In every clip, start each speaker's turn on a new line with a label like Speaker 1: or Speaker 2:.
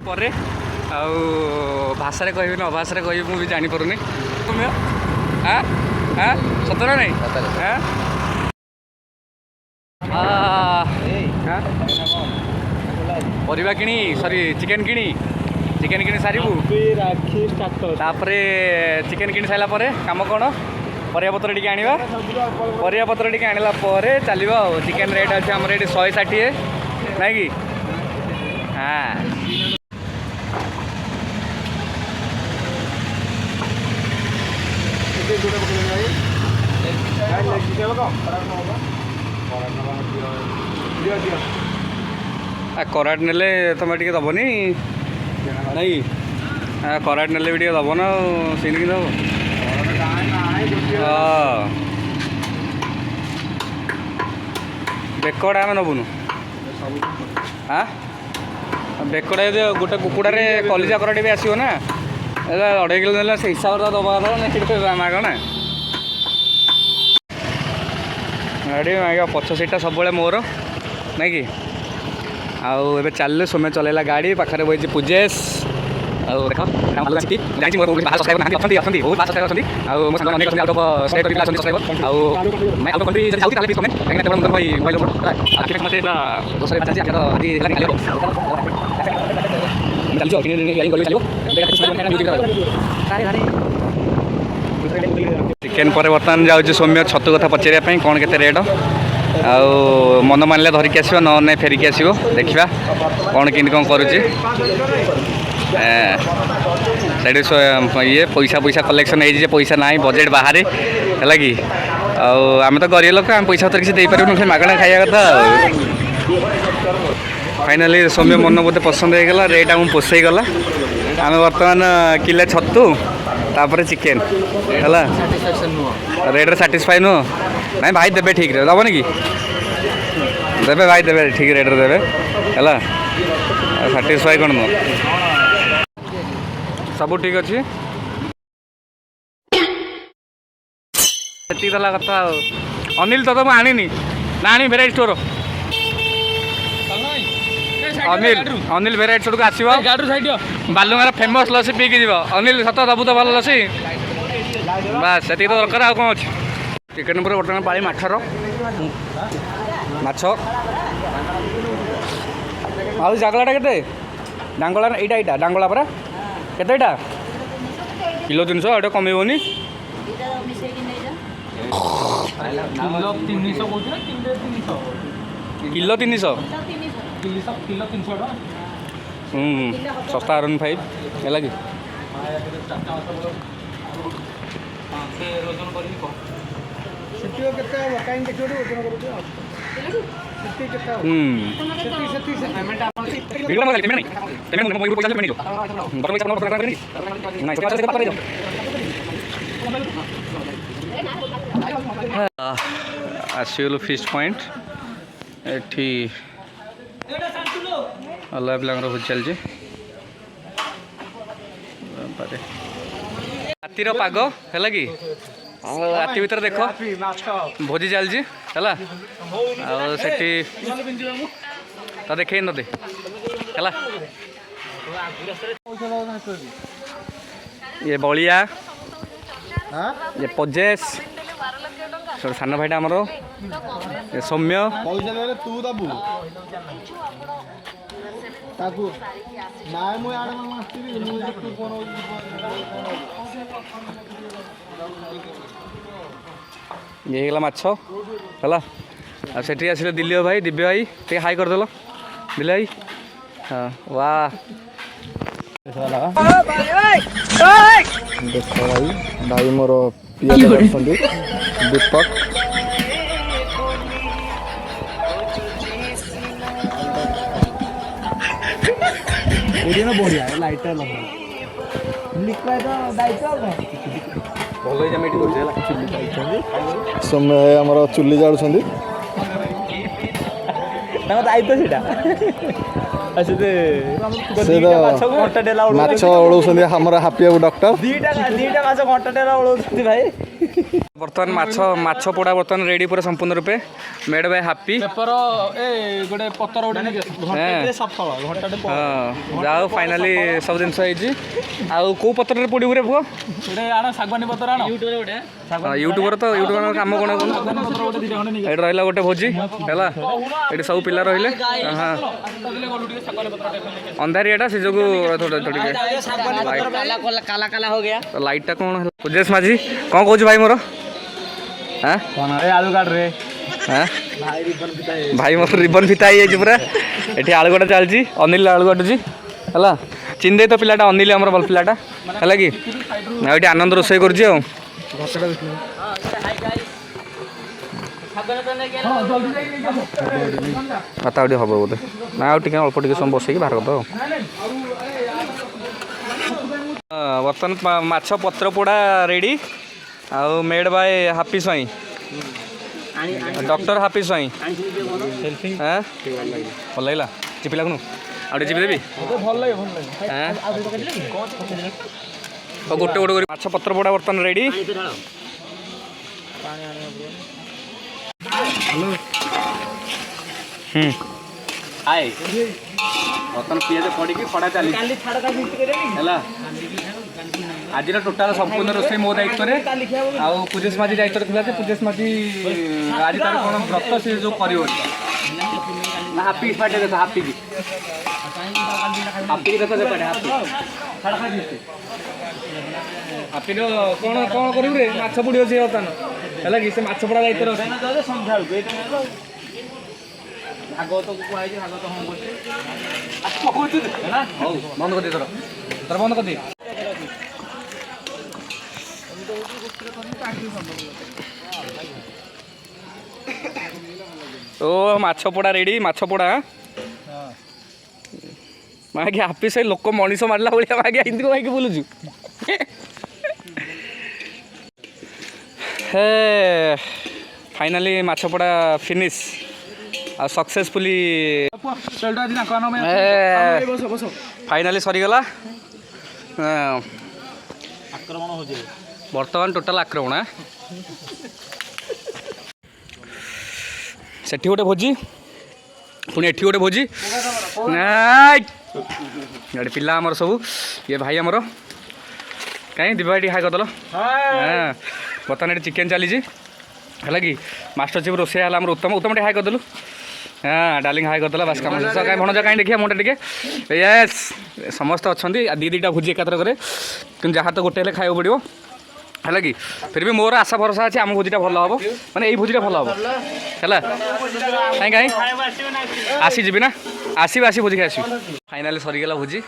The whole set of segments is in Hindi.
Speaker 1: ପରେ ଆଉ ଭାଷାରେ କହିବି ନା ଅଭାଷାରେ କହିବି ମୁଁ ବି ଜାଣିପାରୁନି। ତୁମେ ସତରେ ନାଇଁ ପରିବା କିଣି ଚିକେନ୍ କିଣି ସାରିବୁ ତାପରେ ଚିକେନ୍ କିଣି ସାରିଲା ପରେ କାମ କ'ଣ ପରିବାପତ୍ର ଟିକେ ଆଣିବା ପରିବାପତ୍ର ଟିକେ ଆଣିଲା ପରେ ଚାଲିବ ଆଉ ଚିକେନ୍ ରେଟ୍ ଅଛି ଆମର ଏଠି 160 ନାଇଁ କି କରାଟ ନେଲେ ତମେ ଟିକେ ଦେବନି ନାଇଁ କରାଟ ନେଲେ ବି ଟିକେ ଦେବ ନା ଆଉ ସେମିତି ଦେବ ବେକଡ଼ା ଆମେ ନେବୁନୁ ବେକଡ଼ା ଯଦି ଗୋଟେ କୁକୁଡ଼ାରେ କଲିଜା କରାଟ ବି ଆସିବ ନା 2.5 କିଲୋ ନେଲେ ସେ ହିସାବରେ ଦେବା କଥା ମାଗଣା ଗାଡ଼ି ଆଜ୍ଞା ପଛ ସିଟ୍ଟା ସବୁବେଳେ ମୋର ନାଇଁ କି ଆଉ ଏବେ ଚାଲିଲେ ସୌମ୍ୟ ଚଲେଇଲା ଗାଡ଼ି ପାଖରେ ବହିଛି ପୂଜେଶ ଆଉ ଦେଖ ଜାଣିଛି ମୋର ବାହାର ସବସ୍କ୍ରାଇବର ନାହାନ୍ତି ଅଛନ୍ତି ବହୁତ ବାହାର ସବସ୍କ୍ରାଇବର ଅଛନ୍ତି ଆଉ ମୋ ସାଙ୍ଗ ଅନେକ ଅଛନ୍ତି ଆଉଟ ଅଫ୍ ଷ୍ଟେଟ୍ ପିଲା ଅଛନ୍ତି ସବସ୍କ୍ରାଇବର ଆଉ ଆଉଟ ଅଫ୍ କଣ୍ଟ୍ରି ଯଦି ଯାଉଛି ତାହେଲେ ପ୍ଲିଜ୍ କମେଣ୍ଟ କାହିଁକିନା କେବଳ ମୁଁ ଭାଇ ଲୋକ ଆଖି ମୋତେ ଏଇଟା ଦୋଷରେ ଚାଲିଛି ଆଜି ହେଲାନି କାଲି ଚାଲିବ ଚିକେନ୍ ପରେ ବର୍ତ୍ତମାନ ଯାଉଛି ସୌମ୍ୟ ଛତୁ କଥା ପଚାରିବା ପାଇଁ କ'ଣ କେତେ ରେଟ୍ ଆଉ ମନ ମାନିଲେ ଧରିକି ଆସିବ ନହେଲେ ଫେରିକି ଆସିବ ଦେଖିବା କ'ଣ କେମିତି କ'ଣ କରୁଛି ସେଇଠି ଇଏ ପଇସା କଲେକ୍ସନ୍ ହେଇଛି ଯେ ପଇସା ନାହିଁ ବଜେଟ୍ ବାହାରେ ହେଲା କି ଆଉ ଆମେ ତ ଗରିବ ଲୋକ ଆମେ ପଇସା ପତ୍ର କିଛି ଦେଇପାରିବୁନି ଖାଲି ମାଗଣା ଖାଇବା କଥା ଆଉ ଫାଇନାଲି ସୌମ୍ୟ ମନ ବୋଧେ ପସନ୍ଦ ହେଇଗଲା ରେଟ୍ ଆମକୁ ପୋଷେଇଗଲା ଆମେ ବର୍ତ୍ତମାନ କିଲେ ଛତୁ ତାପରେ ଚିକେନ୍ ହେଲା ରେଟ୍ରେ ସାଟିସ୍ଫାଇ ନୁହଁ ନାଇଁ ଭାଇ ଦେବେ ଠିକ୍ରେ ଦେବନି କି ଦେବେ ଭାଇ ଦେବେ ଠିକ୍ ରେଟ୍ରେ ଦେବେ ହେଲା ସାଟିସ୍ଫାଇ କ'ଣ ନୁହଁ ସବୁ ଠିକ୍ ଅଛି ସେତିକି ଦେଲା କଥା ଆଉ ଅନିଲ ତ ମୁଁ ଆଣିନି ନା ଆଣି ଭେରାଇଟି ଷ୍ଟୋର ଅନିଲ ଭେରାଇଟି ଷ୍ଟୋରକୁ ଆସିବ ବାଲୁଙ୍ଗାର ଫେମସ୍ ଲସି ପିଇକି ଯିବ ଅନିଲ ସତ ଦେବୁ ତ ଭଲ ଲସି ବାସ୍ ସେତିକି ତ ଦରକାର ଆଉ କ'ଣ ଅଛି ଚିକେନ୍ ଉପରେ ବର୍ତ୍ତମାନ ପାଳି ମାଛ ଆଉ ଜାଗଳାଟା କେତେ ଡାଙ୍ଗଳା ଏଇଟା ଡାଙ୍ଗଳା ପରା କେତେ ଏଇଟା କିଲୋ 300 ଏଇଟା କମେଇବନି କିଲୋ 300 ଶସ୍ତା R15 ହେଲା କି ଆସିଗଲୁ ଫିଷ୍ଟ ପଏଣ୍ଟ ଏଠି ଅଲଗା ପିଲାଙ୍କର ଭୋଜି ଚାଲିଛି ରାତିର ପାଗ ହେଲା କି ରାତି ଭିତରେ ଦେଖ ଭୋଜି ଚାଲିଛି ହେଲା ଆଉ ସେଠି ତ ଦେଖେଇ ନଦେ ହେଲା ଇଏ ବଳିଆ ଇଏ ପଜେଶ ସାନ ଭାଇଟା ଆମର ସୌମ୍ୟ ଇଏ ହେଇଗଲା ମାଛ ହେଲା ଆଉ ସେଠି ଆସିଲେ ଦିବ୍ୟ ଭାଇ ଟିକେ ହାଇ କରିଦେଲ ଦିଲ୍ଲୀ ଭାଇ ହଁ ବା ଦେଖ ଭାଇ ମୋର ପିଆଜ କରୁଛନ୍ତି ଦୀପକ ବଢିଆ ଲାଇଟ୍ ସୌମ୍ୟ ଭାଇ ଆମର ଚୁଲି ଜାଳୁଛନ୍ତି ତାଙ୍କ ଦାୟିତ୍ୱ ସେଇଟା ମାଛ ଓଳଉଛନ୍ତି ଆମର ହାପି ବାବୁ ଡକ୍ଟର ଦିଟା ମାଛ ଘଣ୍ଟା ଟେଲା ଓଳଉଛନ୍ତି ଭାଇ बर्तमान माछ पोड़ा बर्तमान रेडी पूरा संपूर्ण रूपे मेड बाय हैप्पी
Speaker 2: पेपर ए गोटे पतर गोटे घंटे सफल घंटाटे
Speaker 1: जाओ फाइनाली सब जिनस होइजी आउ को पत्र रे पोड़ी रे भुआ
Speaker 2: गोटे आण सागवानी पतर आण यूट्यूब गोटे
Speaker 1: यूट्यूबर तो यूट्यूबर काम कोन कोन
Speaker 2: पतर गोटे दिटा खंडे
Speaker 1: एड रहला गोटे भोजी हैला एडी सब पिला रहिले हां अंधारियाटा से जोगु थोड़ा थोड़ी
Speaker 3: काला काला हो गया
Speaker 1: लाइट टा कोन पूजेश माझी कोन कहू भाई मोर हां
Speaker 2: कोन ए आलू काट रे
Speaker 1: हां भाई मोर रिबन फिता ही पूरा एठी आलू काटा चलजी अनिल आलू काटुजी हैला चिंदे तो पिलाटा अनिल हमर बल पिलाटा हैला कि एठी आनंद रोसई करजी आ भात आउट हम बोधे ना आउट अल्प टे समय बसैक बाहर कर बर्तमान माछ पत्र पोड़ा रेडी आउ मेड बाय हापी स्वाई डॉक्टर हापी स्वाई हाँ भल लगे चिपी लगुन आउ चिपी देवी गोटे गोटे माछ पत्र पोड़ा बर्तमान रेडी आए बर्तमान पिज पड़ी खड़ा चली आज टोटाल संपूर्ण रोषे मो दायित्व आउ पूजेश माझी दायित्व था पूजेश माझी आज तार कौन व्रत से जो कर हापी पाटे देख हापी की हापी देख हापी कौन कौन कर माछ बुड़ी अच्छे बर्तमान है कि से माछ पड़ा दायित्व सन्ध्या भागवत को कहुई भागवत हम बंद कर दे तोर बंद कर दे ओ माछ पोड़ा रेडी माछ पोड़ा मागे हापी से लोक मनीष मारला भाया मागे हिंदी मागे बोलुचु हे फाइनाली माछ पोड़ा फिनिश सक्सेसफुली फाइनाली सरीगला
Speaker 2: आक्रमण हो
Speaker 1: बर्तमान टोटाल आक्रमण सेठी गोटे भोजी पुणी एठी गोटे भोजी इधर पिला आमर सब ये भाई आमर कहीं दिवाटी हाई करदेल हाँ बर्तमान ये चिकेन चली है कि मास्टर चीफ रोसे है उत्तम उत्तम हाई करदेलु हाँ डार्लिंग हाई करदेला बास कम कहीं भणजा कहीं देखिए मुझे टे यस समस्त अच्छा दी दीटा भोजी एकाथर करे कि जहाँ तो गोटे खाया पड़ो है कि फिर भी मोर आशा भरोसा अच्छे आम भोजीटा भल हम मैंने यही भोजीटा भल हम है कहीं कहीं आसीजी ना आसबि आसी भोजी खाई फाइनाली सरीगला भोजी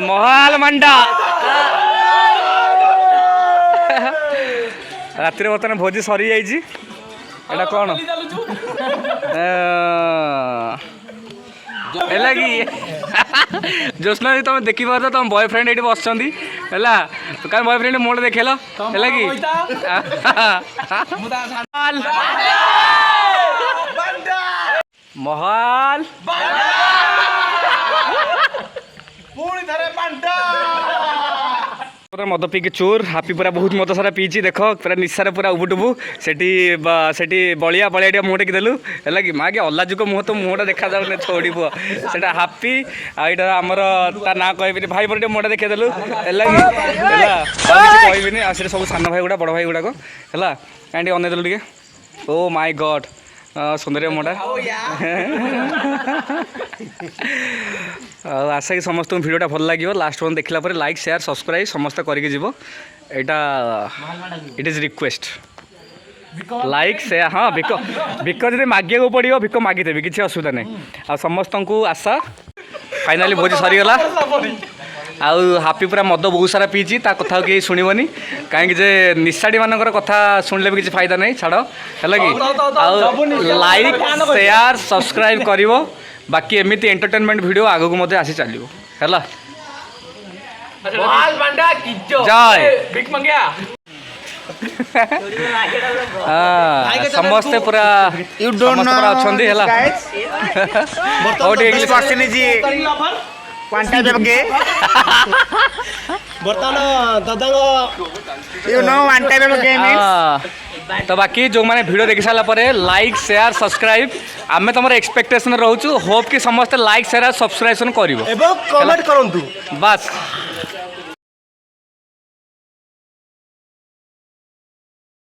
Speaker 1: महाल मंडा राति बर्तमान भोजी सरी जाइए कौन है कि जोस्ना जी तुम देखी पार तुम बॉयफ्रेंड ये बस कहीं बॉयफ्रेंड मोड़ देखेल है कि महाल पूरा मद पीकी चोर हापी पूरा बहुत मद सारा पीची देख पूरा निशार पूरा उबुटुबु सेठी बलिया बलिया मुँह टेक देलु है कि मागे अल्लाजुक मुँह तो मुँहटा देखा जाऊन छोड़ी पुआ से हापी आईटा आमर ता ना कह भाई पर मुँहटा देखा देलु है कहबिनी आसे सब सान भाई गुड़ा बड़ भाई गुड़ाक है कहीं अन देलु टे ओ माय गॉड सुंदर मुँहटा आशा कि समस्त भिडियोटा भल लगे लास्ट वन देखला पर लाइक शेयर सब्सक्राइब समस्त करके जीव एटा it is request like share हाँ भिक भिक जब मागे को पड़ो भिक मागिदेवी किसी असुविधा नहीं आ समस्त को आशा फाइनाली भोजी सरीगला आउ हापी पूरा मद बहुत सारा पीची ता कथा कहीं शुणवनी कहीं निशाड़ी मानकर कथा शुणिले भी किसी फायदा नहीं छाड़ है कि लाइक शेयर सब्सक्राइब कर बाकी एमती एंटरटेनमेंट वीडियो आगक मत आसी चलो है समस्ते पूरा अच्छा
Speaker 4: one type of game.
Speaker 2: ବର୍ତ୍ତମାନ ଦାଦାଙ୍କ
Speaker 4: You know one type of game is.
Speaker 1: तो बाकी जो मैंने वीडियो देखी सारा पर लाइक शेयर सब्सक्राइब आम तुम एक्सपेक्टेशन रोचु होप कि समस्त लाइक शेयर सब्सक्रिप्शन कर
Speaker 2: ଏବଂ କମେଣ୍ଟ କରନ୍ତୁ
Speaker 1: बस